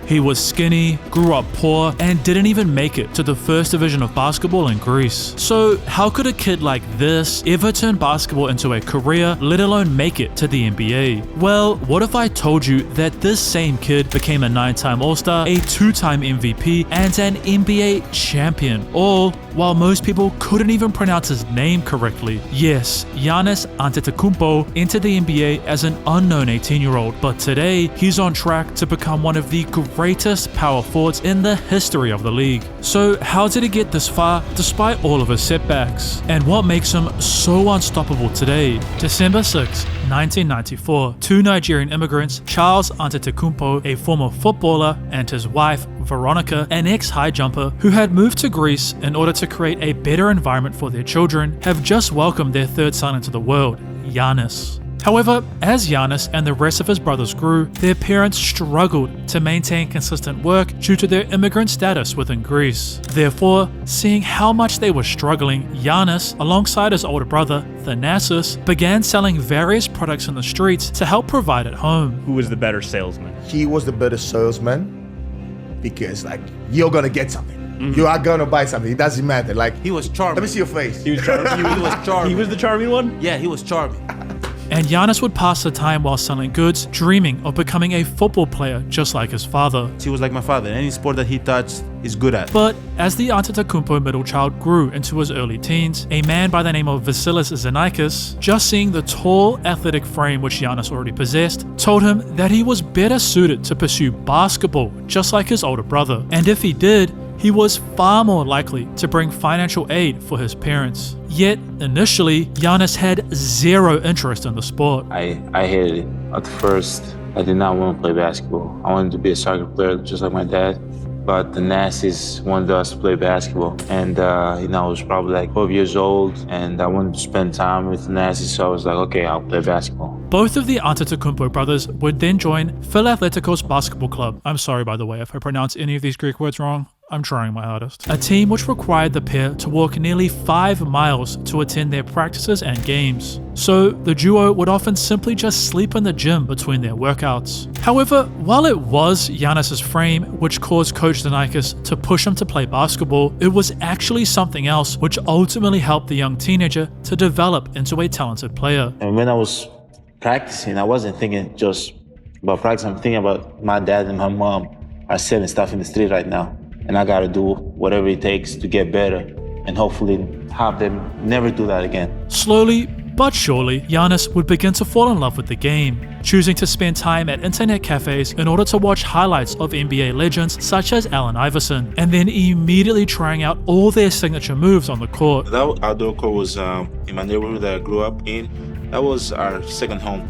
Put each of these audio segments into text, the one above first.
He was skinny, grew up poor, and didn't even make it to the first division of basketball in Greece. So how could a kid like this ever turn basketball into a career, let alone make it to the NBA? Well, what if I told you that this same kid became a 9-time All-Star, a 2-time MVP, and an NBA champion, all while most people couldn't even pronounce his name correctly? Yes, Giannis Antetokounmpo entered the NBA as an unknown 18-year-old, but today he's on track to become one of the greatest power forwards in the history of the league. So how did he get this far despite all of his setbacks? And what makes him so unstoppable today? December 6, 1994, two Nigerian immigrants, Charles Antetokounmpo, a former footballer, and his wife, Veronica, an ex-high jumper who had moved to Greece in order to create a better environment for their children, have just welcomed their third son into the world, Giannis. However, as Giannis and the rest of his brothers grew, their parents struggled to maintain consistent work due to their immigrant status within Greece. Therefore, seeing how much they were struggling, Giannis, alongside his older brother, Thanasis, began selling various products in the streets to help provide at home. Who was the better salesman? He was the better salesman because, you're gonna get something. You are gonna buy something. It doesn't matter. He was charming. Let me see your face. He was charming. He was charming. He was the charming one? Yeah, he was charming. And Giannis would pass the time while selling goods, dreaming of becoming a football player just like his father. He was like my father. Any sport that he touched, he's good at. But as the Antetokounmpo middle child grew into his early teens, a man by the name of Vasilis Xenakis, just seeing the tall, athletic frame which Giannis already possessed, told him that he was better suited to pursue basketball just like his older brother. And if he did, he was far more likely to bring financial aid for his parents. Yet, initially, Giannis had zero interest in the sport. I hated it. At first, I did not want to play basketball. I wanted to be a soccer player just like my dad. But the Nazis wanted us to play basketball. And, I was probably 12 years old, and I wanted to spend time with the Nazis, so I was like, okay, I'll play basketball. Both of the Antetokounmpo brothers would then join Philathletikos Basketball Club. I'm sorry, by the way, if I pronounce any of these Greek words wrong. I'm trying my hardest. A team which required the pair to walk nearly 5 miles to attend their practices and games. So the duo would often simply just sleep in the gym between their workouts. However, while it was Giannis' frame which caused Coach Xenakis to push him to play basketball, it was actually something else which ultimately helped the young teenager to develop into a talented player. And when I was practicing, I wasn't thinking just about practice. I'm thinking about my dad and my mom are selling stuff in the street right now. And I gotta do whatever it takes to get better and hopefully have them never do that again. Slowly but surely, Giannis would begin to fall in love with the game, choosing to spend time at internet cafes in order to watch highlights of NBA legends such as Allen Iverson, and then immediately trying out all their signature moves on the court. That outdoor court was in my neighborhood that I grew up in. That was our second home.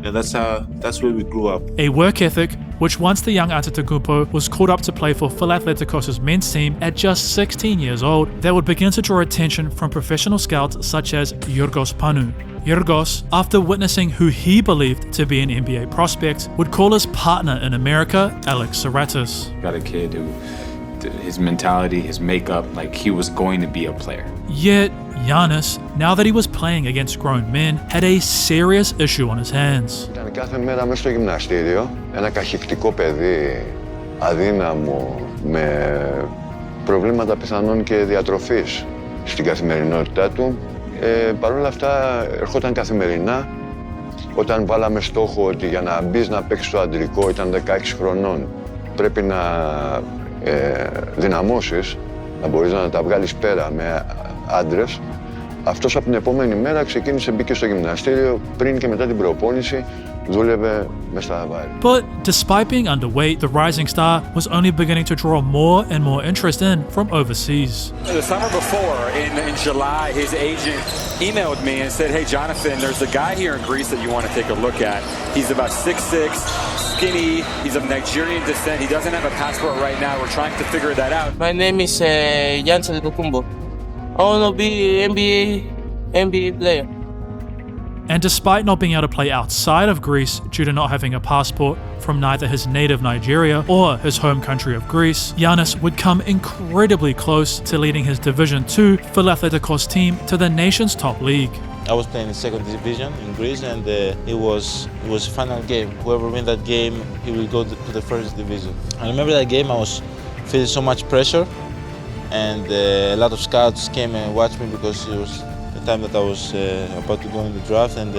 And that's where we grew up. A work ethic which once the young Antetokounmpo was called up to play for Philathletikos' men's team at just 16 years old, that would begin to draw attention from professional scouts such as Yorgos Panou. Yorgos, after witnessing who he believed to be an NBA prospect, would call his partner in America, Alex Saratus. Got a kid who, his mentality, his makeup, he was going to be a player. Yet, Giannis, now that he was playing against grown men, had a serious issue on his hands. Ήταν κάθε μέρα μέσα στο γυμναστήριο, ένα καχυκτικό παιδί, αδύναμο, με προβλήματα πιθανών και διατροφής στην καθημερινότητά του. Παρ' όλα αυτά, ερχόταν καθημερινά. Όταν βάλαμε στόχο ότι για να μπεις να παίξεις το αντρικό ήταν 16 χρονών, πρέπει να δυναμώσεις, να μπορείς να τα βγάλεις πέρα με άντρες. Αυτός από την επόμενη μέρα ξεκίνησε, μπήκε στο γυμναστήριο, πριν και μετά την προπόνηση, δούλευε μες στα βάρη. But despite being underweight, the rising star was only beginning to draw more and more interest in from overseas. The summer before, in July, his agent emailed me and said, hey Jonathan, there's a guy here in Greece that you want to take a look at. He's about 6'6", skinny, he's of Nigerian descent, he doesn't have a passport right now, we're trying to figure that out. My name is Giannis Antetokounmpo. I want to be NBA player. And despite not being able to play outside of Greece due to not having a passport from neither his native Nigeria or his home country of Greece, Giannis would come incredibly close to leading his Division II Philathletikos team to the nation's top league. I was playing in second division in Greece, and it was a final game. Whoever win that game, he will go to the first division. I remember that game. I was feeling so much pressure, and a lot of scouts came and watched me because it was the time that I was about to go in the draft, and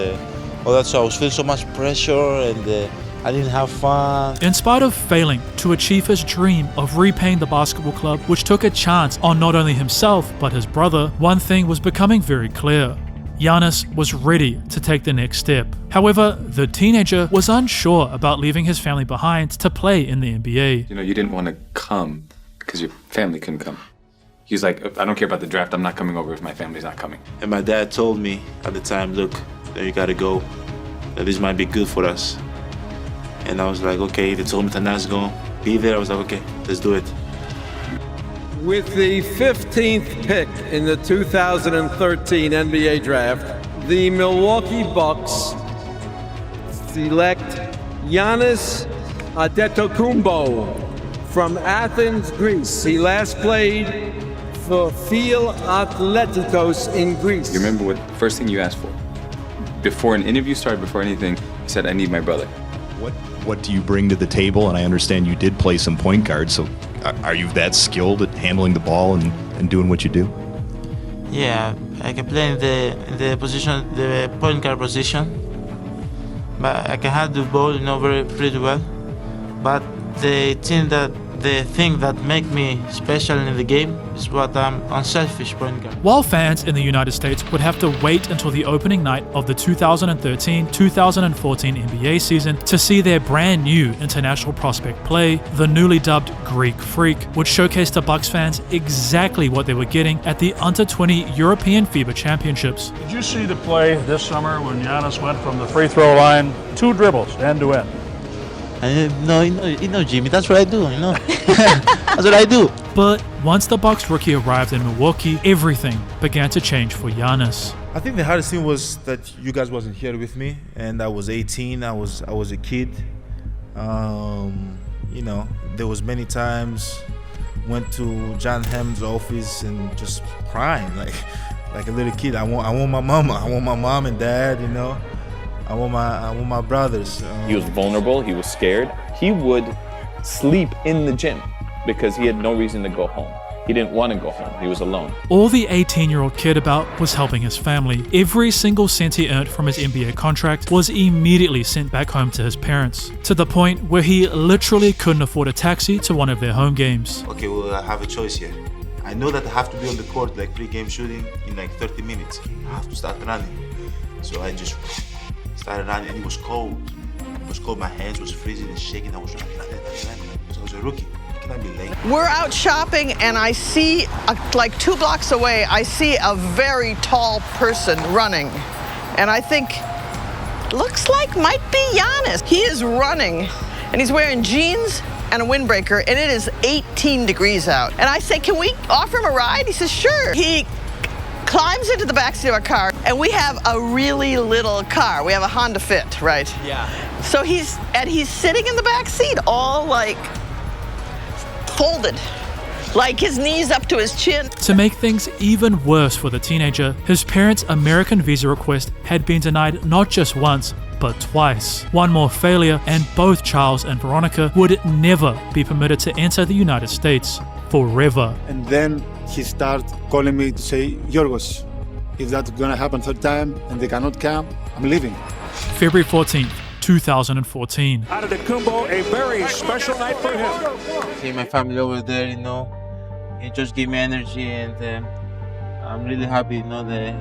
all that. So I was feeling so much pressure, and I didn't have fun. In spite of failing to achieve his dream of repaying the basketball club, which took a chance on not only himself but his brother, one thing was becoming very clear. Giannis was ready to take the next step. However, the teenager was unsure about leaving his family behind to play in the NBA. You know, you didn't want to come because your family couldn't come. He was like, I don't care about the draft, I'm not coming over if my family's not coming. And my dad told me at the time, look, you gotta go. That this might be good for us. And I was like, okay, they told me Tanas's gonna be there. I was like, okay, let's do it. With the 15th pick in the 2013 NBA draft, the Milwaukee Bucks select Giannis Antetokounmpo from Athens, Greece. He last played for Phil Atletikos in Greece. You remember what the first thing you asked for? Before an interview started, before anything, you said, I need my brother. What do you bring to the table? And I understand you did play some point guard, so are you that skilled at handling the ball and doing what you do? Yeah, I can play in the position, the point guard position, but I can handle the ball, pretty well. But the thing that make me special in the game is what I'm unselfish point guard. While fans in the United States would have to wait until the opening night of the 2013-2014 NBA season to see their brand new international prospect play, the newly dubbed Greek Freak would showcase to Bucks fans exactly what they were getting at the Under-20 European FIBA Championships. Did you see the play this summer when Giannis went from the free throw line, 2 dribbles, end to end? No, Jimmy, that's what I do, That's what I do. But once the Bucks rookie arrived in Milwaukee, everything began to change for Giannis. I think the hardest thing was that you guys wasn't here with me, and I was 18. I was a kid. There was many times went to John Hammond's office and just crying like a little kid. I want my mama. I want my mom and dad. I want my brothers. He was vulnerable. He was scared. He would sleep in the gym because he had no reason to go home. He didn't want to go home. He was alone. All the 18-year-old cared about was helping his family. Every single cent he earned from his NBA contract was immediately sent back home to his parents, to the point where he literally couldn't afford a taxi to one of their home games. Okay, well, I have a choice here. I know that I have to be on the court like pre-game shooting in like 30 minutes. I have to start running. So I just started running, and it was cold. It was cold. My hands was freezing and shaking. I was running. So I was a rookie. Can I be late? We're out shopping, and I see, like 2 blocks away, I see a very tall person running. And I think, looks like might be Giannis. He is running, and he's wearing jeans and a windbreaker, and it is 18 degrees out. And I say, can we offer him a ride? He says, sure. He climbs into the backseat of our car, and we have a really little car. We have a Honda Fit, right? Yeah. So he's sitting in the back seat, all like folded, like his knees up to his chin. To make things even worse for the teenager, his parents' American visa request had been denied not just once, but twice. One more failure, and both Charles and Veronica would never be permitted to enter the United States forever. And then he started calling me to say, Yorgos, if that's gonna happen third time and they cannot come, I'm leaving. February 14th, 2014. Antetokounmpo, a very special night for him. See my family over there, it just gave me energy, and I'm really happy, that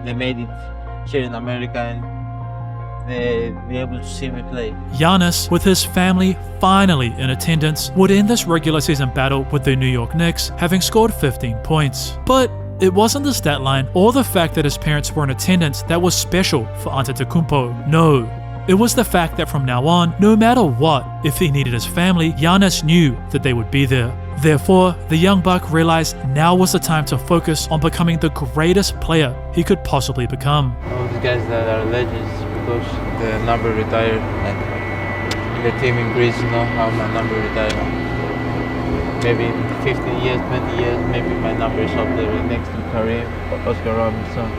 they made it here in America and they be able to see me play. Giannis, with his family finally in attendance, would end this regular season battle with the New York Knicks, having scored 15 points. But it wasn't the stat line or the fact that his parents were in attendance that was special for Antetokounmpo. No. It was the fact that from now on, no matter what, if he needed his family, Giannis knew that they would be there. Therefore, the young Buck realized now was the time to focus on becoming the greatest player he could possibly become. All these guys that are legends because the number retired. And in the team in Greece, how my number retired. Maybe in 15 years, 20 years, maybe my number is up there next to Kareem, Oscar Robinson.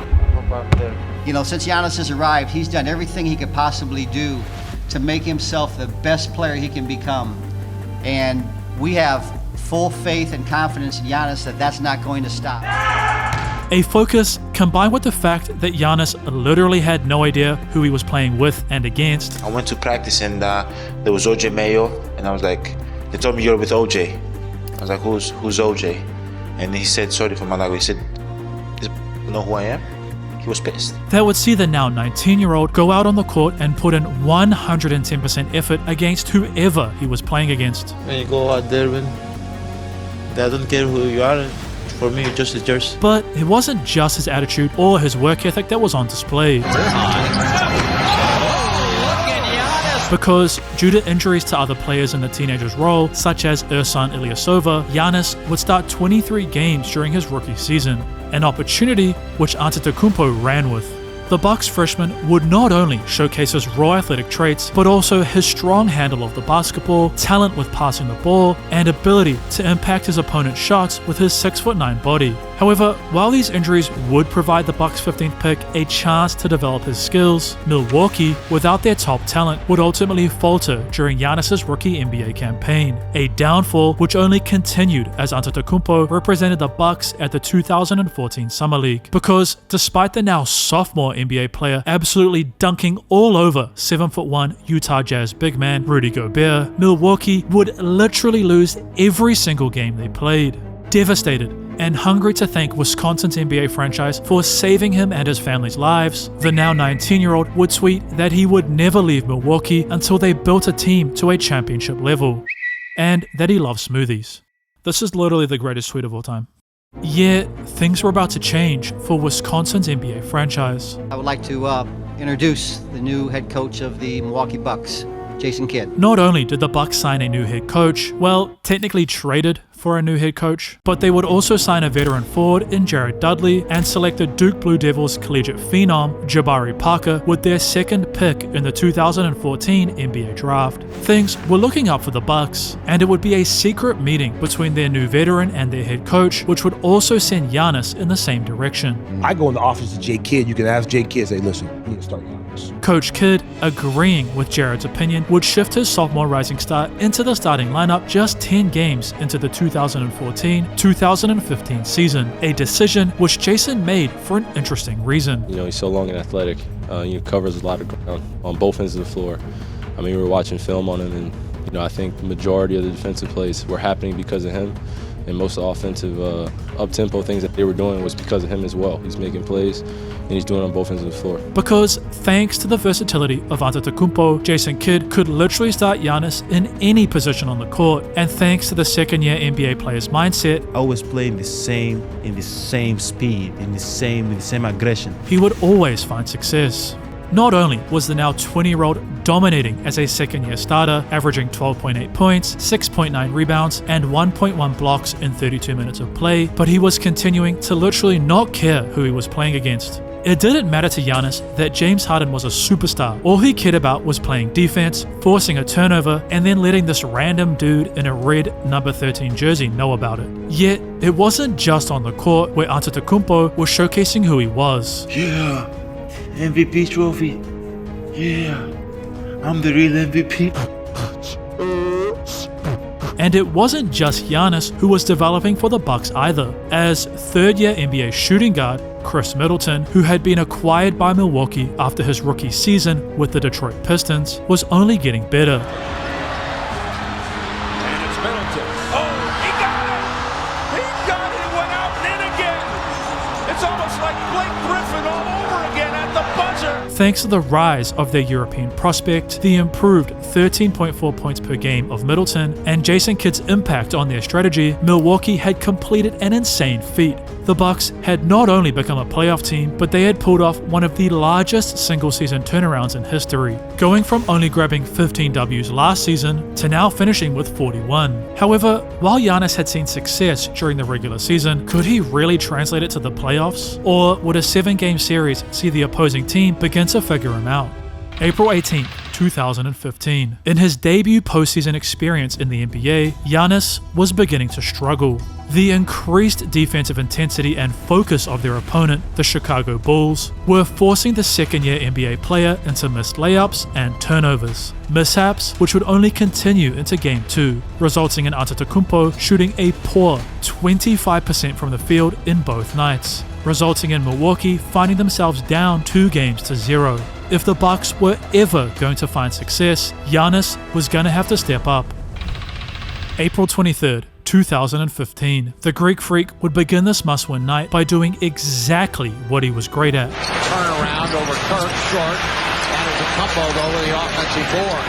Up there. You know, since Giannis has arrived, he's done everything he could possibly do to make himself the best player he can become. And we have full faith and confidence in Giannis that that's not going to stop. A focus combined with the fact that Giannis literally had no idea who he was playing with and against. I went to practice and there was OJ Mayo, and I was like, they told me you're with OJ. I was like, who's OJ? And he said, sorry for my language. He said, you know who I am? He was pissed. That would see the now 19-year-old go out on the court and put in 110% effort against whoever he was playing against. When you go out there, I don't care who you are. For me, just a jersey. But it wasn't just his attitude or his work ethic that was on display. Because due to injuries to other players in the teenager's role, such as Ersan Ilyasova, Giannis would start 23 games during his rookie season, an opportunity which Antetokounmpo ran with. The Bucks freshman would not only showcase his raw athletic traits, but also his strong handle of the basketball, talent with passing the ball, and ability to impact his opponent's shots with his 6'9" body. However, while these injuries would provide the Bucks' 15th pick a chance to develop his skills, Milwaukee, without their top talent, would ultimately falter during Giannis' rookie NBA campaign, a downfall which only continued as Antetokounmpo represented the Bucks at the 2014 Summer League. Because despite the now sophomore NBA player absolutely dunking all over 7'1" Utah Jazz big man Rudy Gobert, Milwaukee would literally lose every single game they played. Devastated and hungry to thank Wisconsin's NBA franchise for saving him and his family's lives, the now 19-year-old would tweet that he would never leave Milwaukee until they built a team to a championship level, and that he loves smoothies. This is literally the greatest tweet of all time. Yet, things were about to change for Wisconsin's NBA franchise. I would like to introduce the new head coach of the Milwaukee Bucks, Jason Kidd. Not only did the Bucks sign a new head coach, well, technically traded for a new head coach, but they would also sign a veteran forward in Jared Dudley and select the Duke Blue Devils collegiate phenom Jabari Parker with their second pick in the 2014 NBA draft. Things were looking up for the Bucks, and it would be a secret meeting between their new veteran and their head coach, which would also send Giannis in the same direction. I go in the office of Jay Kidd. You can ask Jay Kidd, say, listen, you need to start Giannis. Coach Kidd, agreeing with Jared's opinion, would shift his sophomore rising star into the starting lineup just 10 games into the 2014-2015 season, a decision which Jason made for an interesting reason. You know, he's so long and athletic. He covers a lot of ground on both ends of the floor. I mean, we were watching film on him, and you know, I think the majority of the defensive plays were happening because of him, and most of the offensive up-tempo things that they were doing was because of him as well. He's making plays, and he's doing it on both ends of the floor. Because thanks to the versatility of Antetokounmpo, Jason Kidd could literally start Giannis in any position on the court, and thanks to the second-year NBA player's mindset, always play in the same speed, with the same aggression, he would always find success. Not only was the now 20-year-old dominating as a second-year starter, averaging 12.8 points, 6.9 rebounds, and 1.1 blocks in 32 minutes of play, but he was continuing to literally not care who he was playing against. It didn't matter to Giannis that James Harden was a superstar. All he cared about was playing defense, forcing a turnover, and then letting this random dude in a red number 13 jersey know about it. Yet, it wasn't just on the court where Antetokounmpo was showcasing who he was. Yeah, MVP trophy. Yeah, I'm the real MVP. And it wasn't just Giannis who was developing for the Bucks either, as third-year NBA shooting guard Chris Middleton, who had been acquired by Milwaukee after his rookie season with the Detroit Pistons, was only getting better. And it's Middleton. Oh, he got it! He got it! He went out and in again! It's almost like Blake Griffin all over again at the buzzer! Thanks to the rise of their European prospect, the improved 13.4 points per game of Middleton, and Jason Kidd's impact on their strategy, Milwaukee had completed an insane feat. The Bucks had not only become a playoff team, but they had pulled off one of the largest single-season turnarounds in history, going from only grabbing 15 Ws last season to now finishing with 41. However, while Giannis had seen success during the regular season, could he really translate it to the playoffs? Or would a 7-game series see the opposing team begin to figure him out? April 18, 2015. In his debut postseason experience in the NBA, Giannis was beginning to struggle. The increased defensive intensity and focus of their opponent, the Chicago Bulls, were forcing the second-year NBA player into missed layups and turnovers. Mishaps which would only continue into Game 2, resulting in Antetokounmpo shooting a poor 25% from the field in both nights, resulting in Milwaukee finding themselves down 2-0. If the Bucks were ever going to find success, Giannis was going to have to step up. April 23rd, 2015. The Greek Freak would begin this must-win night by doing exactly what he was great at. Turn around over Kirk, short. Antetokounmpo over the offensive board.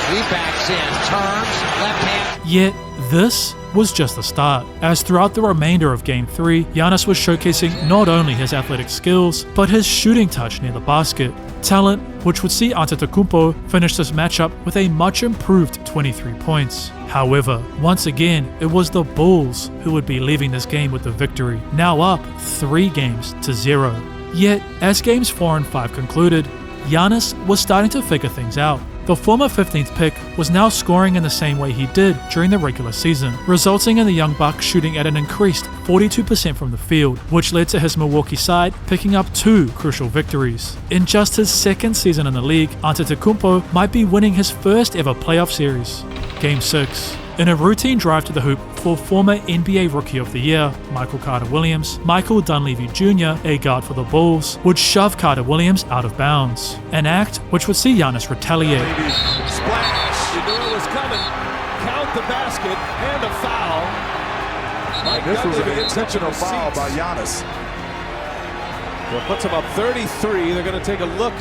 He backs in, turns, left hand. Yet, this was just the start, as throughout the remainder of Game 3, Giannis was showcasing not only his athletic skills, but his shooting touch near the basket. Talent which would see Antetokounmpo finish this matchup with a much improved 23 points. However, once again, it was the Bulls who would be leaving this game with the victory, now up 3-0. Yet, as games 4 and 5 concluded, Giannis was starting to figure things out. The former 15th pick was now scoring in the same way he did during the regular season, resulting in the young Bucks shooting at an increased 42% from the field, which led to his Milwaukee side picking up 2 crucial victories. In just his second season in the league, Antetokounmpo might be winning his first ever playoff series. Game 6. In a routine drive to the hoop for former NBA Rookie of the Year, Michael Carter-Williams, Michael Dunleavy Jr., a guard for the Bulls, would shove Carter-Williams out of bounds, an act which would see Giannis retaliate. Splash! You knew it was coming. Count the basket and a foul. This was an intentional foul by Giannis. Well, puts him up 33. They're going to take a look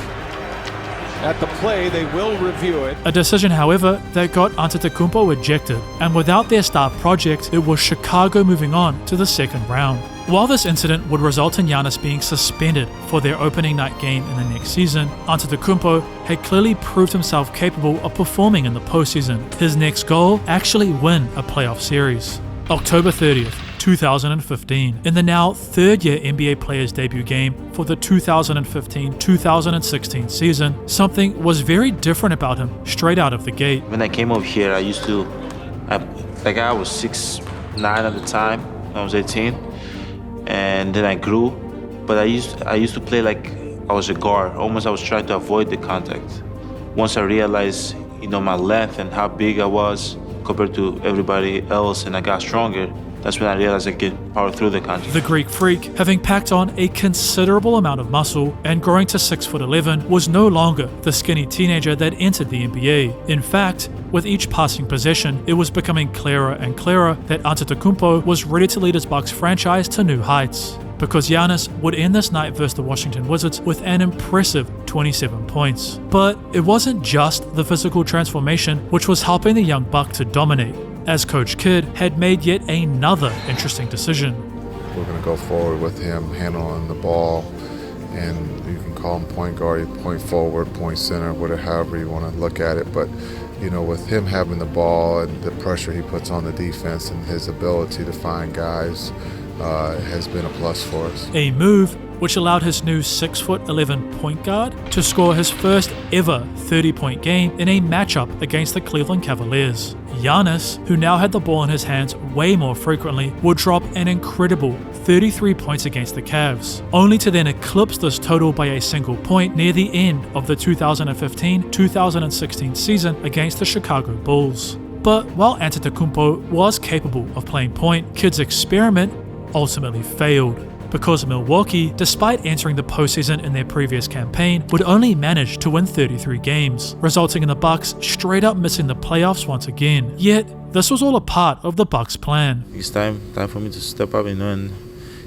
at the play. They will review it. A decision, however, that got Antetokounmpo ejected, and without their star project, it was Chicago moving on to the second round. While this incident would result in Giannis being suspended for their opening night game in the next season, Antetokounmpo had clearly proved himself capable of performing in the postseason. His next goal, actually win a playoff series. October 30th, 2015. In the now third-year NBA player's debut game for the 2015-2016 season, something was very different about him straight out of the gate. When I came over here, I was 6'9" at the time. I was 18, and then I grew. But I used to play like I was a guard. Almost I was trying to avoid the contact. Once I realized, my length and how big I was compared to everybody else, and I got stronger, that's when I realized I could power through the contact. The Greek Freak, having packed on a considerable amount of muscle and growing to 6'11", was no longer the skinny teenager that entered the NBA. In fact, with each passing possession, it was becoming clearer and clearer that Antetokounmpo was ready to lead his Bucks franchise to new heights, because Giannis would end this night versus the Washington Wizards with an impressive 27 points. But it wasn't just the physical transformation which was helping the young Buck to dominate, as Coach Kidd had made yet another interesting decision. We're going to go forward with him handling the ball, and you can call him point guard, point forward, point center, whatever, however you want to look at it. But with him having the ball and the pressure he puts on the defense and his ability to find guys has been a plus for us. A move which allowed his new 6'11" point guard to score his first ever 30-point game in a matchup against the Cleveland Cavaliers. Giannis, who now had the ball in his hands way more frequently, would drop an incredible 33 points against the Cavs, only to then eclipse this total by a single point near the end of the 2015-2016 season against the Chicago Bulls. But while Antetokounmpo was capable of playing point, Kidd's experiment ultimately failed, because Milwaukee, despite entering the postseason in their previous campaign, would only manage to win 33 games, resulting in the Bucks straight up missing the playoffs once again. Yet, this was all a part of the Bucks' plan. It's time for me to step up, and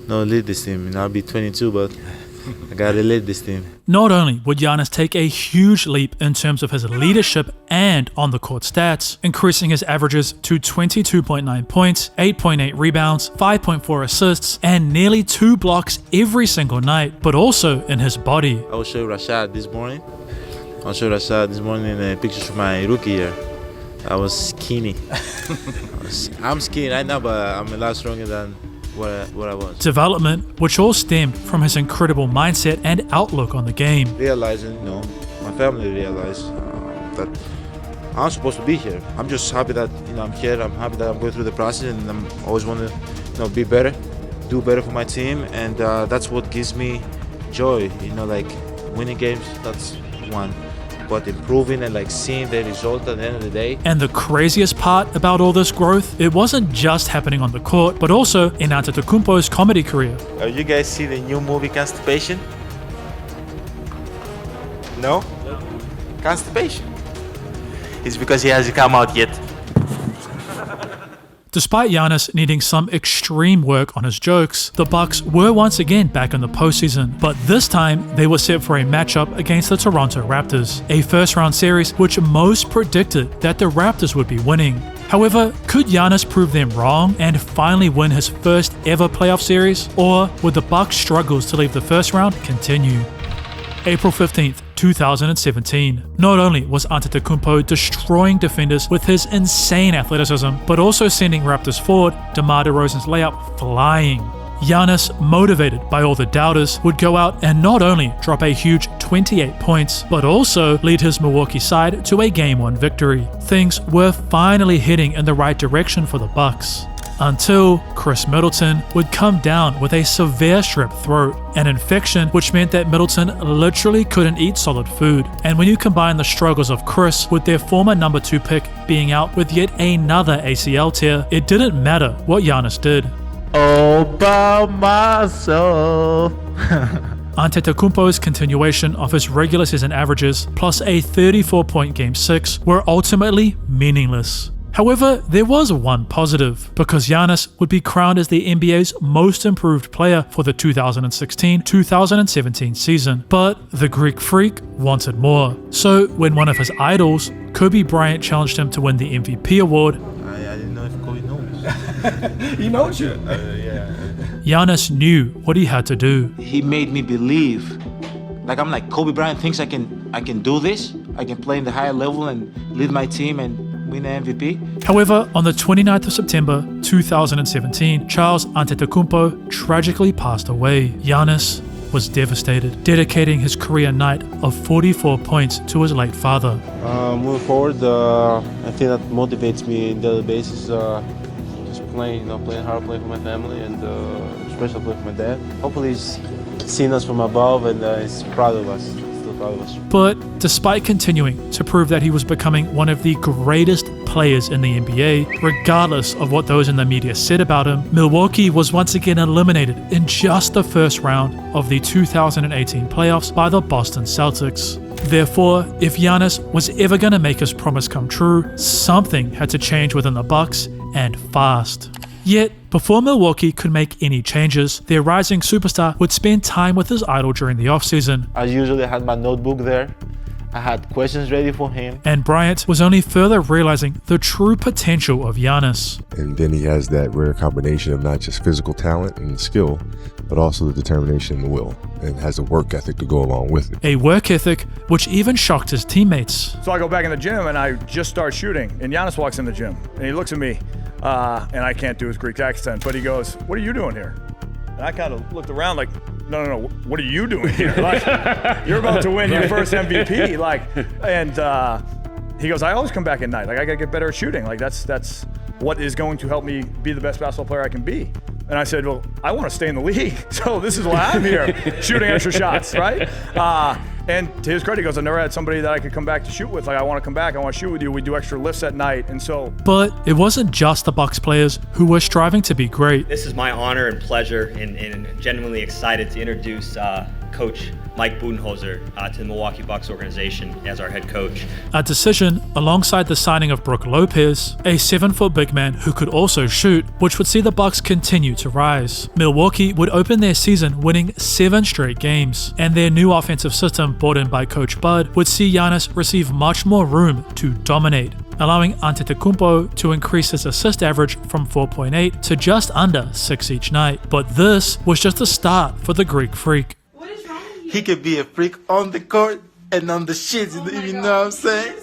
lead this team. I'll be 22, but I gotta lead this team. Not only would Giannis take a huge leap in terms of his leadership and on-the-court stats, increasing his averages to 22.9 points, 8.8 rebounds, 5.4 assists, and nearly 2 blocks every single night, but also in his body. I will show Rashad this morning. Pictures from my rookie year. I was skinny. I'm skinny right now, but I'm a lot stronger than what I was. Development, which all stemmed from his incredible mindset and outlook on the game. Realizing, my family realize that I'm supposed to be here. I'm just happy that I'm here. I'm happy that I'm going through the process, and I'm always want to be better, do better for my team, and that's what gives me joy. Like winning games, that's one, but improving and like seeing the result at the end of the day. And the craziest part about all this growth, it wasn't just happening on the court, but also in Antetokounmpo's comedy career. You guys see the new movie Constipation? No? Constipation. It's because he hasn't come out yet. Despite Giannis needing some extreme work on his jokes, the Bucks were once again back in the postseason, but this time they were set for a matchup against the Toronto Raptors, a first-round series which most predicted that the Raptors would be winning. However, could Giannis prove them wrong and finally win his first ever playoff series, or would the Bucks' struggles to leave the first round continue? April 15th, 2017. Not only was Antetokounmpo destroying defenders with his insane athleticism, but also sending Raptors forward DeMar DeRozan's layup flying. Giannis, motivated by all the doubters, would go out and not only drop a huge 28 points, but also lead his Milwaukee side to a Game 1 victory. Things were finally heading in the right direction for the Bucks. Until Chris Middleton would come down with a severe strep throat, an infection which meant that Middleton literally couldn't eat solid food. And when you combine the struggles of Chris with their former number 2 pick being out with yet another ACL tear, it didn't matter what Giannis did. All by myself. Antetokounmpo's continuation of his regular season averages plus a 34-point Game 6 were ultimately meaningless. However, there was one positive, because Giannis would be crowned as the NBA's most improved player for the 2016-2017 season. But the Greek Freak wanted more. So when one of his idols, Kobe Bryant, challenged him to win the MVP award, I didn't know if Kobe knows. He knows you. Yeah. Giannis knew what he had to do. He made me believe. I'm like, Kobe Bryant thinks I can do this. I can play in the higher level and lead my team and win the MVP. However, on the 29th of September 2017, Charles Antetokounmpo tragically passed away. Giannis was devastated, dedicating his career night of 44 points to his late father. Moving forward, I think that motivates me on a daily basis. Just playing hard, playing for my family, and especially playing for my dad. Hopefully he's seen us from above and is proud of us. But despite continuing to prove that he was becoming one of the greatest players in the NBA, regardless of what those in the media said about him, Milwaukee was once again eliminated in just the first round of the 2018 playoffs by the Boston Celtics. Therefore, if Giannis was ever going to make his promise come true, something had to change within the Bucks, and fast. Yet, before Milwaukee could make any changes, their rising superstar would spend time with his idol during the offseason. As usually, I had my notebook there. I had questions ready for him. And Bryant was only further realizing the true potential of Giannis. And then he has that rare combination of not just physical talent and skill, but also the determination and the will, and has a work ethic to go along with it. A work ethic which even shocked his teammates. So I go back in the gym and I just start shooting, and Giannis walks in the gym and he looks at me. And I can't do his Greek accent, but he goes, "What are you doing here?" And I kind of looked around like, no, what are you doing here? Like, you're about to win your first MVP. And he goes, "I always come back at night. I gotta get better at shooting. That's what is going to help me be the best basketball player I can be." And I said, "Well, I want to stay in the league, so this is why I'm here, shooting extra shots, right?" And to his credit, he goes, "I never had somebody that I could come back to shoot with. I want to come back. I want to shoot with you. We do extra lifts at night." And so. But it wasn't just the Bucks players who were striving to be great. This is my honor and pleasure, and genuinely excited to introduce Coach Mike Budenholzer to the Milwaukee Bucks organization as our head coach. A decision alongside the signing of Brook Lopez, a 7-foot big man who could also shoot, which would see the Bucks continue to rise. Milwaukee would open their season winning 7 straight games, and their new offensive system brought in by Coach Bud would see Giannis receive much more room to dominate, allowing Antetokounmpo to increase his assist average from 4.8 to just under 6 each night. But this was just the start for the Greek Freak. He could be a freak on the court and on the shit, you know what I'm saying?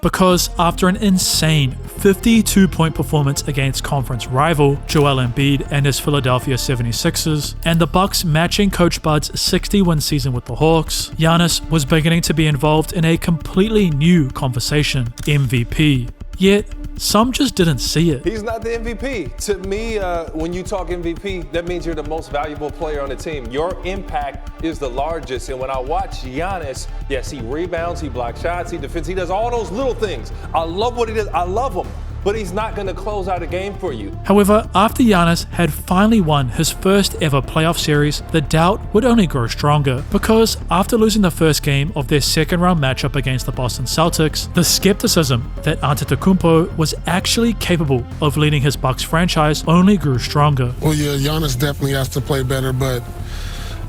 because after an insane 52-point performance against conference rival Joel Embiid and his Philadelphia 76ers, and the Bucks matching Coach Bud's 60-win season with the Hawks, Giannis was beginning to be involved in a completely new conversation, MVP. Yet, some just didn't see it. He's not the MVP. To me, when you talk MVP, that means you're the most valuable player on the team. Your impact is the largest. And when I watch Giannis, yes, he rebounds, he blocks shots, he defends, he does all those little things. I love what he does. I love him. But he's not going to close out a game for you. However, after Giannis had finally won his first ever playoff series, the doubt would only grow stronger, because after losing the first game of their second round matchup against the Boston Celtics, the skepticism that Antetokounmpo was actually capable of leading his Bucks franchise only grew stronger. Well, yeah, Giannis definitely has to play better, but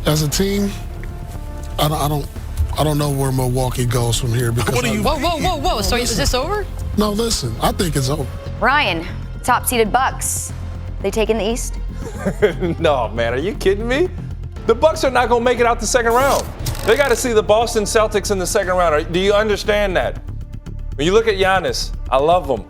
as a team, I don't know where Milwaukee goes from here. Because Whoa. So is this over? No, listen, I think it's over. Ryan, top-seeded Bucks. They taking the East? No, man, are you kidding me? The Bucks are not going to make it out the second round. They got to see the Boston Celtics in the second round. Do you understand that? When you look at Giannis, I love him.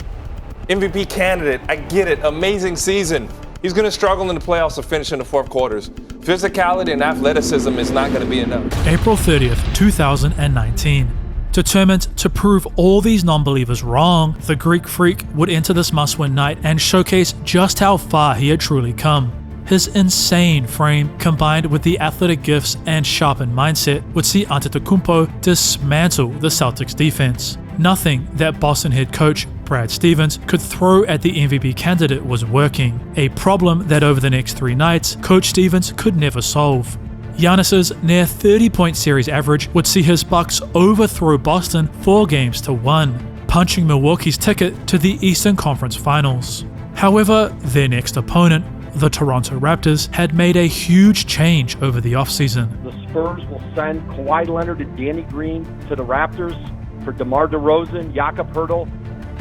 MVP candidate, I get it. Amazing season. He's going to struggle in the playoffs to finish in the fourth quarters. Physicality and athleticism is not going to be enough. April 30th, 2019. Determined to prove all these non-believers wrong, the Greek Freak would enter this must-win night and showcase just how far he had truly come. His insane frame, combined with the athletic gifts and sharpened mindset, would see Antetokounmpo dismantle the Celtics defense. Nothing that Boston head coach Brad Stevens could throw at the MVP candidate was working, a problem that over the next 3 nights, Coach Stevens could never solve. Giannis's near 30-point series average would see his Bucks overthrow Boston 4-1, punching Milwaukee's ticket to the Eastern Conference Finals. However, their next opponent, the Toronto Raptors, had made a huge change over the offseason. The Spurs will send Kawhi Leonard and Danny Green to the Raptors for DeMar DeRozan, Jakob Poeltl,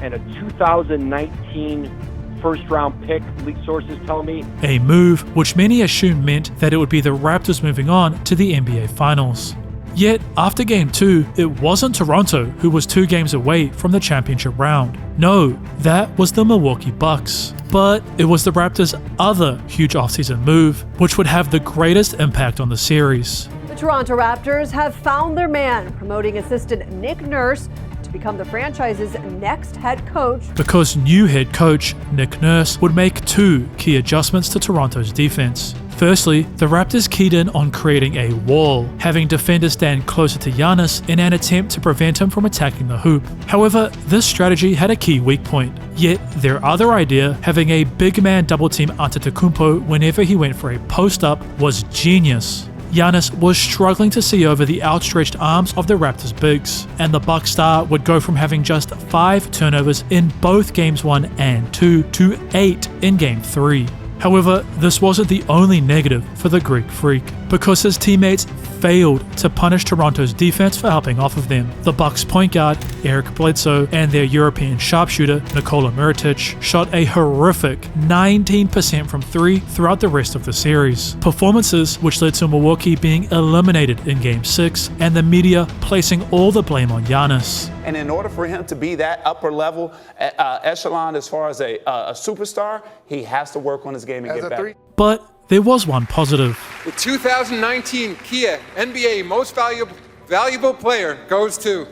and a 2019 first-round pick, league sources tell me. A move which many assumed meant that it would be the Raptors moving on to the NBA Finals. Yet, after Game 2, it wasn't Toronto who was 2 games away from the championship round. No, that was the Milwaukee Bucks. But it was the Raptors' other huge offseason move, which would have the greatest impact on the series. The Toronto Raptors have found their man, promoting assistant Nick Nurse to become the franchise's next head coach. Because new head coach Nick Nurse would make 2 key adjustments to Toronto's defense. Firstly, the Raptors keyed in on creating a wall, having defenders stand closer to Giannis in an attempt to prevent him from attacking the hoop. However, this strategy had a key weak point. Yet, their other idea, having a big man double team Antetokounmpo whenever he went for a post-up, was genius. Giannis was struggling to see over the outstretched arms of the Raptors bigs, and the Bucks star would go from having just 5 turnovers in both games 1 and 2 to 8 in game 3. However, this wasn't the only negative for the Greek Freak, because his teammates failed to punish Toronto's defense for helping off of them. The Bucks point guard, Eric Bledsoe, and their European sharpshooter, Nikola Jokic, shot a horrific 19% from 3 throughout the rest of the series. Performances which led to Milwaukee being eliminated in Game 6, and the media placing all the blame on Giannis. And in order for him to be that upper level echelon as far as a superstar, he has to work on his game and get better. But there was one positive. The 2019 Kia NBA Most Valuable Player goes to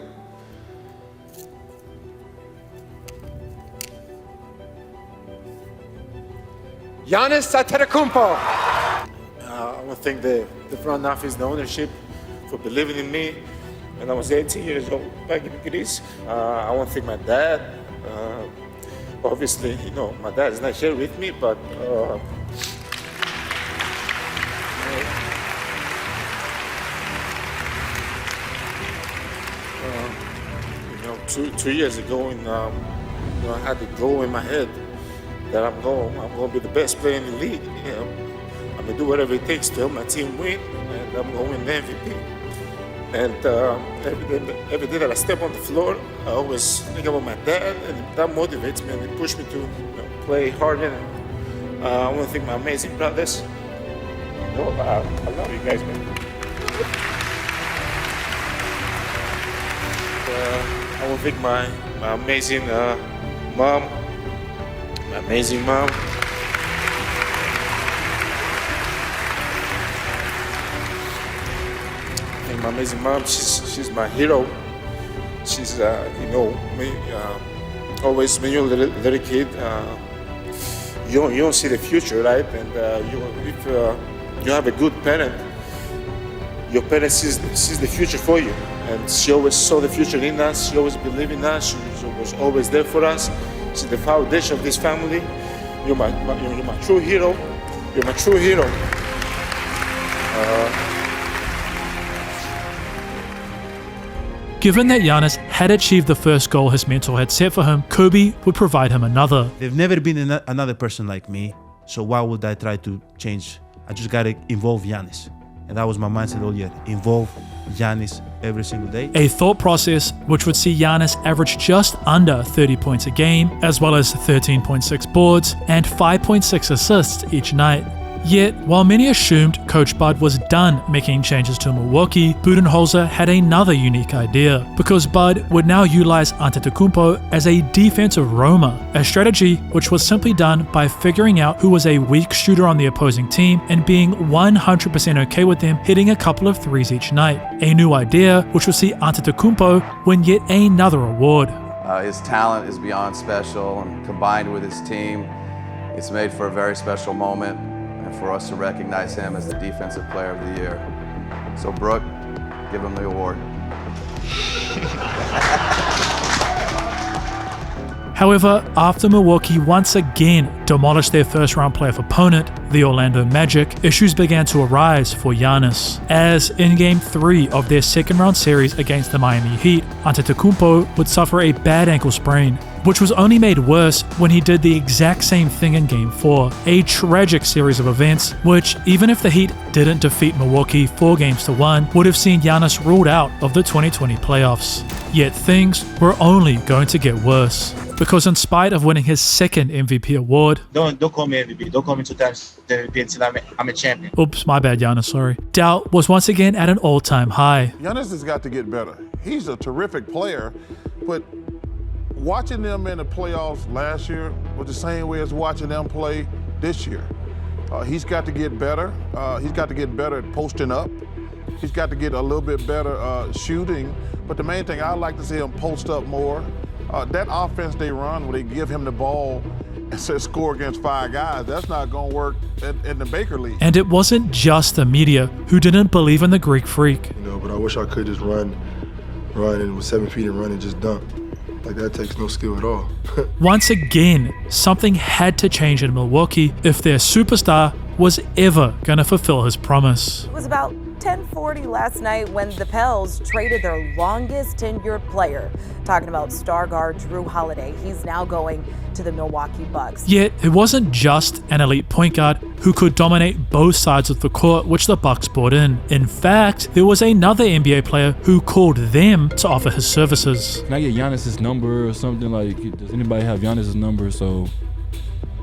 Giannis Antetokounmpo. I want to thank the front office, the ownership, for believing in me when I was 18 years old back in Greece. I want to thank my dad. Obviously, you know, my dad is not here with me, but you know, two years ago, and you know, I had the goal in my head that I'm going to be the best player in the league. You know, I'm going to do whatever it takes to help my team win, and I'm going to win the MVP. And every day that I step on the floor, I always think about my dad, and that motivates me and it pushes me to, you know, play harder. And, I want to thank my amazing brothers. You know, I love you guys, man. I want to thank my amazing mom, my amazing mom. And my amazing mom, she's my hero. She's, always when you're a little kid, you don't see the future, right? And if you have a good parent, your parent sees the future for you. And she always saw the future in us. She always believed in us. She was always there for us. She's the foundation of this family. You're my true hero. You're my true hero. Given that Giannis had achieved the first goal his mentor had set for him, Kobe would provide him another. There's never been another person like me, so why would I try to change? I just gotta involve Giannis. And that was my mindset all year. Involve Giannis every single day. A thought process which would see Giannis average just under 30 points a game, as well as 13.6 boards and 5.6 assists each night. Yet, while many assumed Coach Bud was done making changes to Milwaukee, Budenholzer had another unique idea, because Bud would now utilize Antetokounmpo as a defensive roamer, a strategy which was simply done by figuring out who was a weak shooter on the opposing team and being 100% okay with them hitting a couple of threes each night. A new idea which would see Antetokounmpo win yet another award. His talent is beyond special, and combined with his team, it's made for a very special moment, and for us to recognize him as the Defensive Player of the Year. So Brooke, give him the award. However, after Milwaukee once again demolished their first-round playoff opponent, the Orlando Magic, issues began to arise for Giannis. As in Game 3 of their second-round series against the Miami Heat, Antetokounmpo would suffer a bad ankle sprain, which was only made worse when he did the exact same thing in Game 4, a tragic series of events which, even if the Heat didn't defeat Milwaukee 4-1, would have seen Giannis ruled out of the 2020 playoffs. Yet things were only going to get worse, because in spite of winning his second MVP award, Don't call me MVP. Don't call me 2 times MVP until I'm a champion. Oops, my bad, Giannis, sorry. Doubt was once again at an all-time high. Giannis has got to get better. He's a terrific player, but watching them in the playoffs last year was the same way as watching them play this year. He's got to get better. He's got to get better at posting up. He's got to get a little bit better shooting. But the main thing, I'd like to see him post up more. That offense they run, where they give him the ball and say score against 5 guys, that's not going to work in the Baker League. And it wasn't just the media who didn't believe in the Greek Freak. But I wish I could just run and with 7 feet and run and just dunk. Like, that takes no skill at all. Once again, something had to change in Milwaukee if their superstar was ever going to fulfill his promise. It was about 10:40 last night when the Pels traded their longest tenured player. Talking about star guard Drew Holiday. He's now going to the Milwaukee Bucks. Yet it wasn't just an elite point guard who could dominate both sides of the court, which the Bucks brought in. In fact, there was another NBA player who called them to offer his services. Can I get Giannis' number or something? Like, does anybody have Giannis' number? So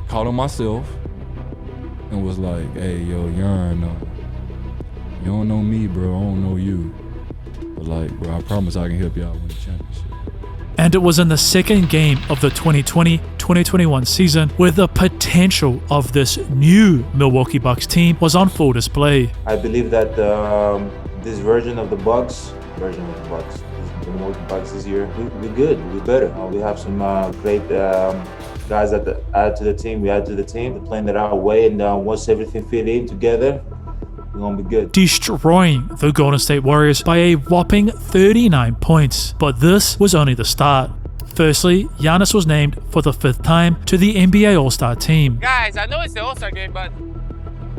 called him myself and was like, hey, yo, Yarn, you don't know me, bro. I don't know you. But like, bro, I promise I can help you out win the championship. And it was in the second game of the 2020-2021 season where the potential of this new Milwaukee Bucks team was on full display. I believe that this version of the Milwaukee Bucks this year, we're good, we're better. We have some great guys that add to the team. We add to the team, they're playing it our way, and once everything fit in together, we're gonna be good. Destroying the Golden State Warriors by a whopping 39 points. But this was only the start. Firstly, Giannis was named for the 5th time to the NBA All-Star team. Guys, I know it's the All-Star game, but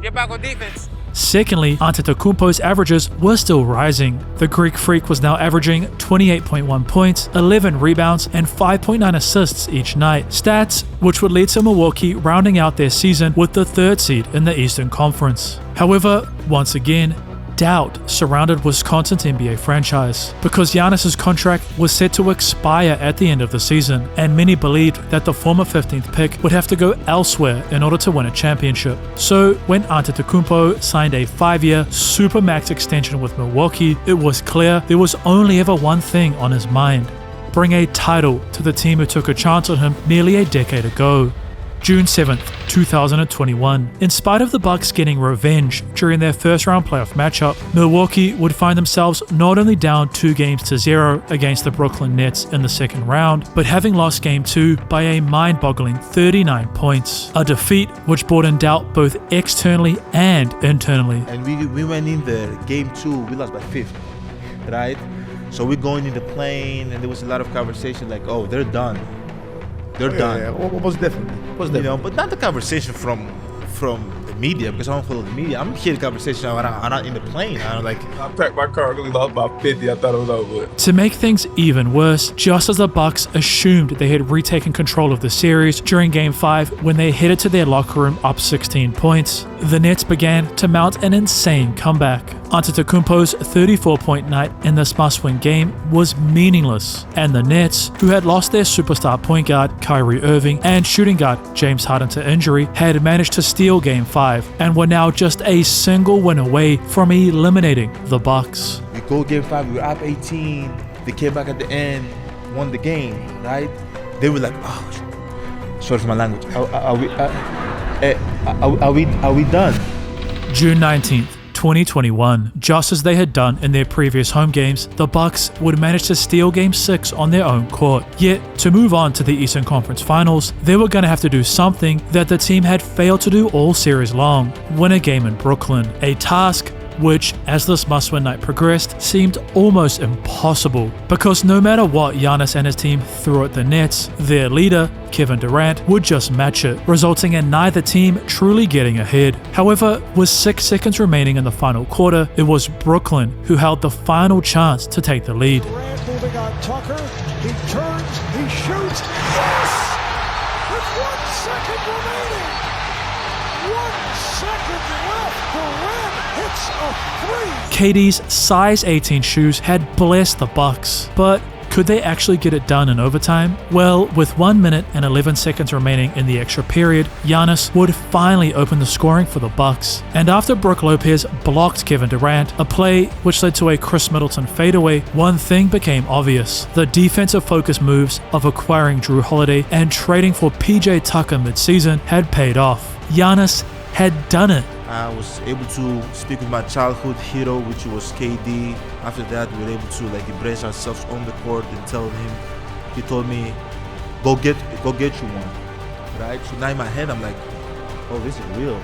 get back on defense. Secondly, Antetokounmpo's averages were still rising. The Greek Freak was now averaging 28.1 points, 11 rebounds, and 5.9 assists each night, stats which would lead to Milwaukee rounding out their season with the 3rd seed in the Eastern Conference. However, once again, doubt surrounded Wisconsin's NBA franchise because Giannis' contract was set to expire at the end of the season, and many believed that the former 15th pick would have to go elsewhere in order to win a championship. So when Antetokounmpo signed a 5-year supermax extension with Milwaukee, it was clear there was only ever one thing on his mind: bring a title to the team who took a chance on him nearly a decade ago. June 7th, 2021. In spite of the Bucks getting revenge during their first round playoff matchup, Milwaukee would find themselves not only down 2-0 against the Brooklyn Nets in the second round, but having lost game 2 by a mind-boggling 39 points. A defeat which brought in doubt both externally and internally. And we went in there, game 2, we lost by 50, right? So we're going in the plane, and there was a lot of conversation like, oh, they're done. They're done. Yeah. What was different? You know, but not the conversation from the media, because I don't follow the media. I'm hearing conversation when I'm not in the plane. I'm like, I packed my car, really lost about 50. I thought it was over. To make things even worse, just as the Bucks assumed they had retaken control of the series during Game 5 when they headed to their locker room up 16 points, the Nets began to mount an insane comeback. Antetokounmpo's 34-point night in this must-win game was meaningless, and the Nets, who had lost their superstar point guard Kyrie Irving and shooting guard James Harden to injury, had managed to steal Game 5 and were now just a single win away from eliminating the Bucks. We go Game 5, we were up 18. They came back at the end, won the game, right? They were like, oh, sorry for my language. Are we done? June 19th. 2021. Just as they had done in their previous home games, the Bucks would manage to steal Game 6 on their own court. Yet, to move on to the Eastern Conference Finals, they were going to have to do something that the team had failed to do all series long: win a game in Brooklyn. A task which, as this must-win night progressed, seemed almost impossible, because no matter what Giannis and his team threw at the Nets, their leader, Kevin Durant, would just match it, resulting in neither team truly getting ahead. However, with 6 seconds remaining in the final quarter, it was Brooklyn who held the final chance to take the lead. Durant moving on Tucker, he turns, he shoots, yes! With 1 second remaining! 1 second left, Durant hits a 3! KD's size 18 shoes had blessed the Bucks, but could they actually get it done in overtime? Well, with 1 minute and 11 seconds remaining in the extra period, Giannis would finally open the scoring for the Bucks. And after Brook Lopez blocked Kevin Durant, a play which led to a Chris Middleton fadeaway, one thing became obvious. The defensive focus moves of acquiring Jrue Holiday and trading for PJ Tucker mid-season had paid off. Giannis had done it. I was able to speak with my childhood hero, which was KD. After that, we were able to embrace ourselves on the court and tell him. He told me, "Go get you one." Right? So now in my head, I'm like, "Oh, this is real.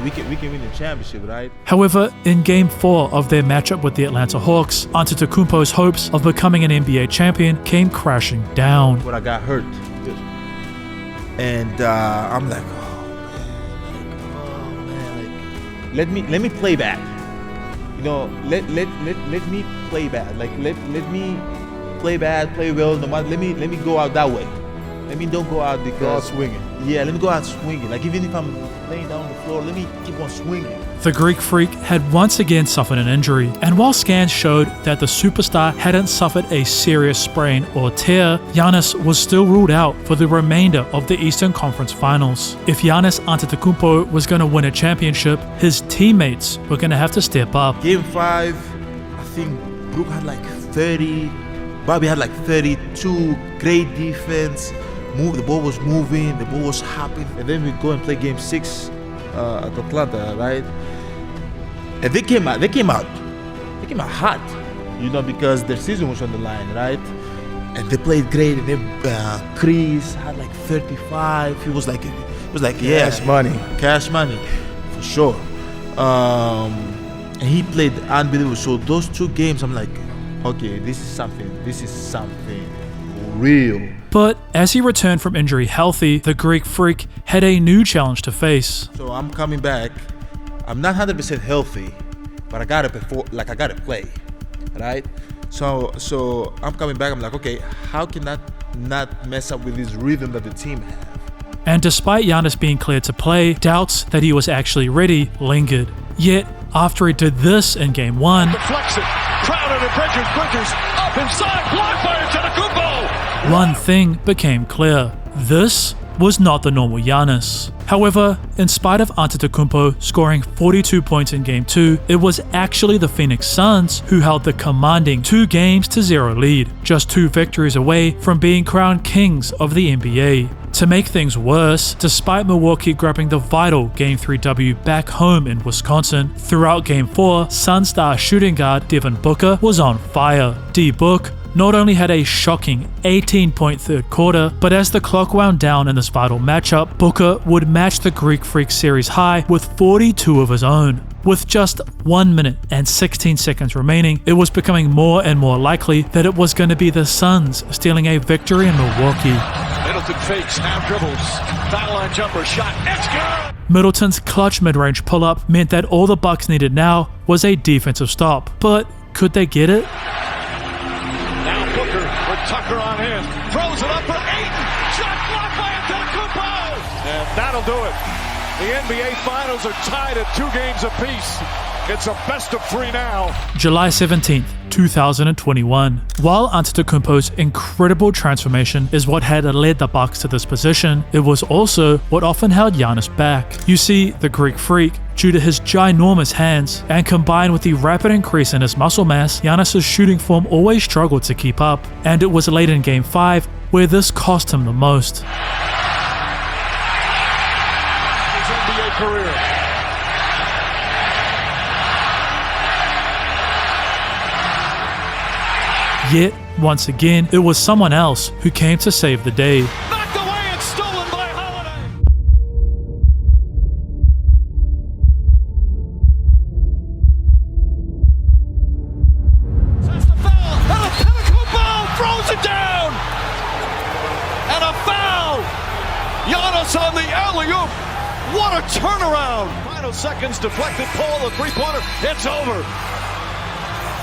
We can win the championship, right?" However, in Game 4 of their matchup with the Atlanta Hawks, Antetokounmpo's hopes of becoming an NBA champion came crashing down. When I got hurt, and I'm like, Let me play bad. You know, let me play bad. Let me play bad, play well. No matter, let me go out that way. Let me don't go out because go out swinging. Yeah, let me go out swinging. Even if I'm laying down on the floor, let me keep on swinging. The Greek Freak had once again suffered an injury, and while scans showed that the superstar hadn't suffered a serious sprain or tear, Giannis was still ruled out for the remainder of the Eastern Conference Finals. If Giannis Antetokounmpo was going to win a championship, his teammates were going to have to step up. Game 5, I think Brook had 30, Bobby had 32, great defense. The ball was moving, the ball was hopping, and then we go and play Game 6 at Atlanta, right? And they came out hot, because their season was on the line, right? And they played great. And then Chris had 35. It was cash money, for sure. And he played unbelievable. So those 2 games, I'm like, okay, this is something real. But as he returned from injury healthy, the Greek Freak had a new challenge to face. So I'm coming back. I'm not 100% healthy, but I gotta play, right? So I'm coming back. I'm like, okay, how can I not mess up with this rhythm that the team have? And despite Giannis being cleared to play, doubts that he was actually ready lingered. Yet, after he did this in Game 1, Deflection, Crowder to Bridges, up inside, blocked by Antetokounmpo! One thing became clear. This was not the normal Giannis. However, in spite of Antetokounmpo scoring 42 points in Game 2, it was actually the Phoenix Suns who held the commanding 2-0 lead, just 2 victories away from being crowned kings of the NBA. To make things worse, despite Milwaukee grabbing the vital Game 3 W back home in Wisconsin, throughout Game 4, Sun star shooting guard Devin Booker was on fire. D-Book not only had a shocking 18-point third quarter, but as the clock wound down in this vital matchup, Booker would match the Greek Freak series high with 42 of his own. With just 1 minute and 16 seconds remaining, it was becoming more and more likely that it was going to be the Suns stealing a victory in Milwaukee. Middleton fakes, now dribbles, foul line jumper shot, it's good! Middleton's clutch mid-range pull-up meant that all the Bucks needed now was a defensive stop. But could they get it? Now Booker with Tucker on him, throws it up for Ayton, shot blocked by Antetokounmpo! And that'll do it. The NBA Finals are tied at 2 games apiece. It's a best of 3 now. July 17th, 2021. While Antetokounmpo's incredible transformation is what had led the Bucks to this position, it was also what often held Giannis back. You see, the Greek Freak, due to his ginormous hands, and combined with the rapid increase in his muscle mass, Giannis' shooting form always struggled to keep up, and it was late in Game 5 where this cost him the most. His NBA career. Yet, once again, it was someone else who came to save the day. Knocked away and stolen by Holiday. That's the foul. And Antetokounmpo throws it down. And a foul. Giannis on the alley-oop. What a turnaround. Final seconds, deflected pull, a three-pointer. It's over.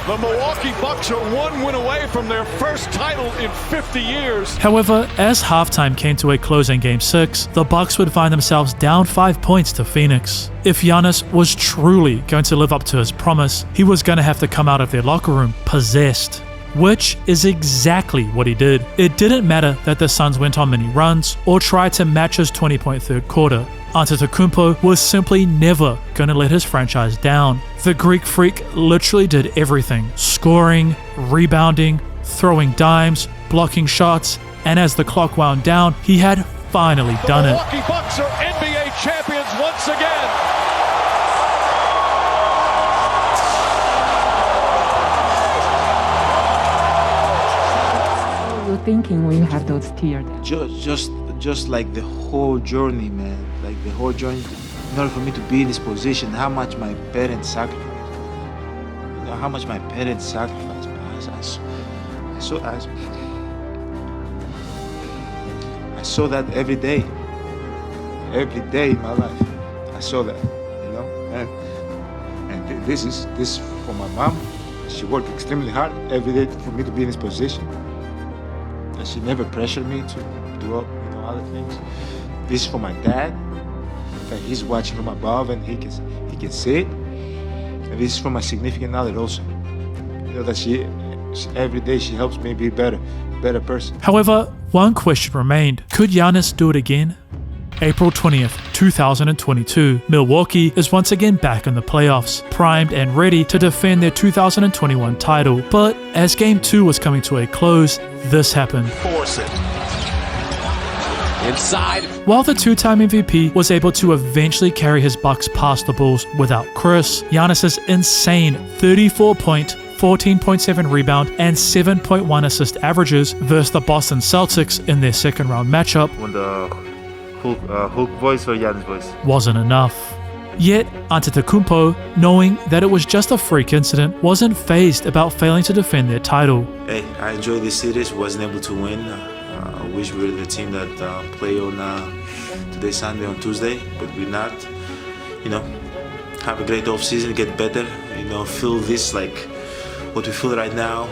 The Milwaukee Bucks are 1 win away from their first title in 50 years. However, as halftime came to a close in Game 6, the Bucks would find themselves down 5 points to Phoenix. If Giannis was truly going to live up to his promise, he was going to have to come out of their locker room possessed. Which is exactly what he did. It didn't matter that the Suns went on many runs or tried to match his 20-point third quarter. Antetokounmpo was simply never going to let his franchise down. The Greek Freak literally did everything: scoring, rebounding, throwing dimes, blocking shots, and as the clock wound down, he had finally done it. The Milwaukee Bucks are NBA champions once again. What were you thinking when you had those tears? Just like the whole journey, man. Like the whole journey. In order for me to be in this position, how much my parents sacrificed. You know, how much my parents sacrificed, man. I saw that every day. Every day in my life. I saw that, you know. And this is for my mom. She worked extremely hard every day for me to be in this position. And she never pressured me to do other things. This is for my dad. That he's watching from above and he can see it. And this is for my significant other also. You know that she every day she helps me be a better person. However, one question remained: could Giannis do it again? April 20th, 2022, Milwaukee is once again back in the playoffs, primed and ready to defend their 2021 title. But as Game 2 was coming to a close, this happened. Force it. Inside. While the two-time MVP was able to eventually carry his Bucks past the Bulls without Chris, Giannis's insane 34-point, 14.7 rebound, and 7.1 assist averages versus the Boston Celtics in their second-round matchup When the hook voice or Giannis voice wasn't enough. Yet, Antetokounmpo, knowing that it was just a freak incident, wasn't fazed about failing to defend their title. Hey, I enjoyed this series, wasn't able to win. I wish we were the team that play on today, Sunday, on Tuesday, but we're not. You know, have a great off season, get better. You know, feel this like what we feel right now.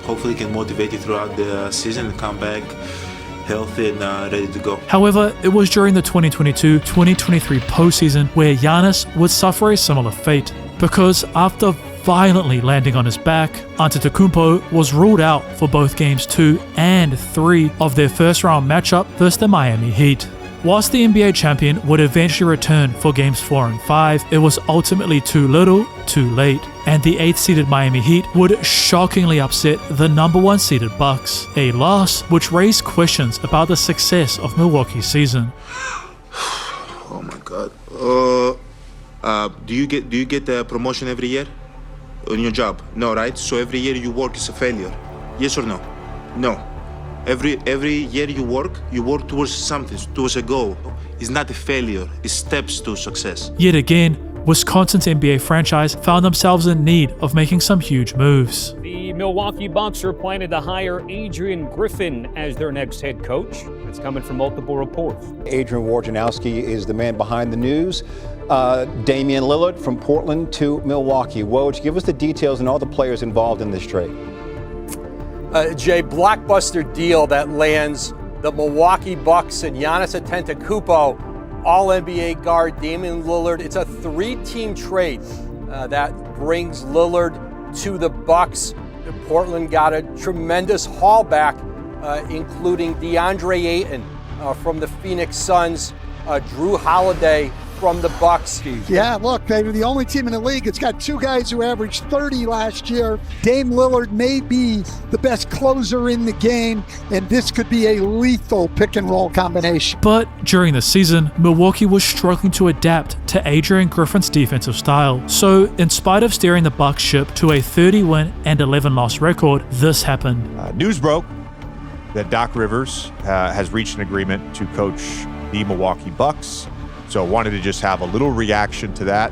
Hopefully, can motivate you throughout the season and come back healthy and ready to go. However, it was during the 2022-2023 postseason where Giannis would suffer a similar fate, because after violently landing on his back, Antetokounmpo was ruled out for both games 2 and 3 of their first round matchup versus the Miami Heat. Whilst the NBA champion would eventually return for games 4 and 5, it was ultimately too little, too late, and the 8th seeded Miami Heat would shockingly upset the number 1 seeded Bucks, a loss which raised questions about the success of Milwaukee's season. Oh my God. Do you get the promotion every year on your job? No, right? So every year you work is a failure. Yes or no? No. Every year you work towards something, towards a goal. It's not a failure, it's steps to success. Yet again, Wisconsin's NBA franchise found themselves in need of making some huge moves. The Milwaukee Bucks are planning to hire Adrian Griffin as their next head coach. It's coming from multiple reports. Adrian Wojnarowski is the man behind the news. Damian Lillard from Portland to Milwaukee. Woj, give us the details and all the players involved in this trade. Jay, blockbuster deal that lands the Milwaukee Bucks and Giannis Antetokounmpo, All-NBA guard Damian Lillard. It's a 3-team trade that brings Lillard to the Bucks. Portland got a tremendous haul back, including DeAndre Ayton from the Phoenix Suns, Drew Holiday from the Bucks. Yeah, look, they were the only team in the league. It's got 2 guys who averaged 30 last year. Dame Lillard may be the best closer in the game, and this could be a lethal pick-and-roll combination. But during the season, Milwaukee was struggling to adapt to Adrian Griffin's defensive style. So, in spite of steering the Bucks ship to a 30-win and 11-loss record, this happened. News broke that Doc Rivers has reached an agreement to coach the Milwaukee Bucks. So I wanted to just have a little reaction to that.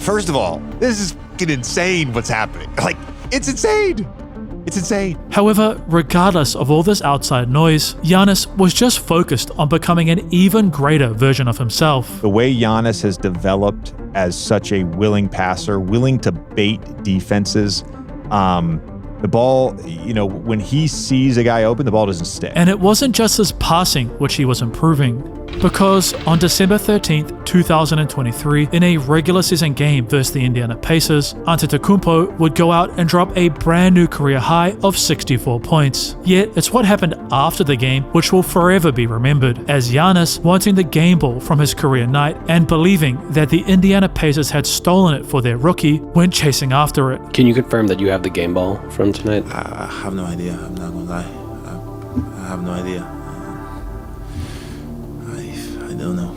First of all, this is fucking insane what's happening. Like, it's insane. It's insane. However, regardless of all this outside noise, Giannis was just focused on becoming an even greater version of himself. The way Giannis has developed as such a willing passer, willing to bait defenses, the ball, when he sees a guy open, the ball doesn't stick. And it wasn't just his passing which he was improving. Because on December 13th, 2023, in a regular season game versus the Indiana Pacers, Antetokounmpo would go out and drop a brand new career high of 64 points. Yet, it's what happened after the game which will forever be remembered, as Giannis wanting the game ball from his career night and believing that the Indiana Pacers had stolen it for their rookie, went chasing after it. Can you confirm that you have the game ball from tonight? I have no idea, I'm not gonna lie. I have no idea. I don't know.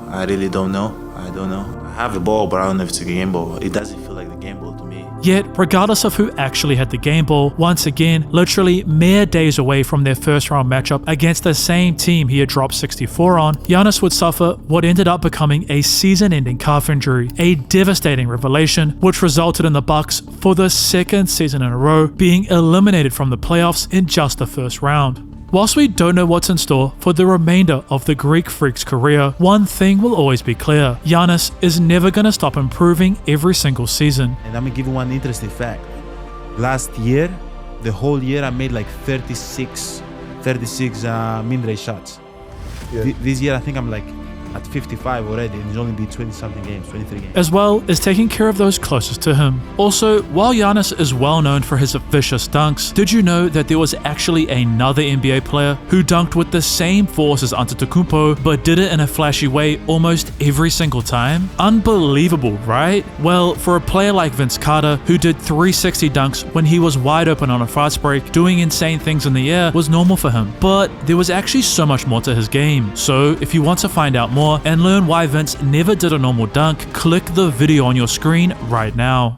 I really don't know. I don't know. I have the ball, but I don't know if it's a game ball. It doesn't feel like the game ball to me. Yet, regardless of who actually had the game ball, once again, literally mere days away from their first round matchup against the same team he had dropped 64 on, Giannis would suffer what ended up becoming a season-ending calf injury, a devastating revelation which resulted in the Bucks, for the 2nd season in a row, being eliminated from the playoffs in just the first round. Whilst we don't know what's in store for the remainder of the Greek Freak's career, one thing will always be clear. Giannis is never going to stop improving every single season. And I'm going to give you one interesting fact. Last year, the whole year, I made like 36 mid-range shots. Yeah. This year, I think I'm like at 55 already, and it's only been 20-something games, 23 games. As well as taking care of those closest to him. Also, while Giannis is well known for his vicious dunks, did you know that there was actually another NBA player who dunked with the same force as Antetokounmpo, but did it in a flashy way almost every single time? Unbelievable, right? Well, for a player like Vince Carter, who did 360 dunks when he was wide open on a fast break, doing insane things in the air was normal for him. But there was actually so much more to his game. So if you want to find out more and learn why Vince never did a normal dunk, click the video on your screen right now.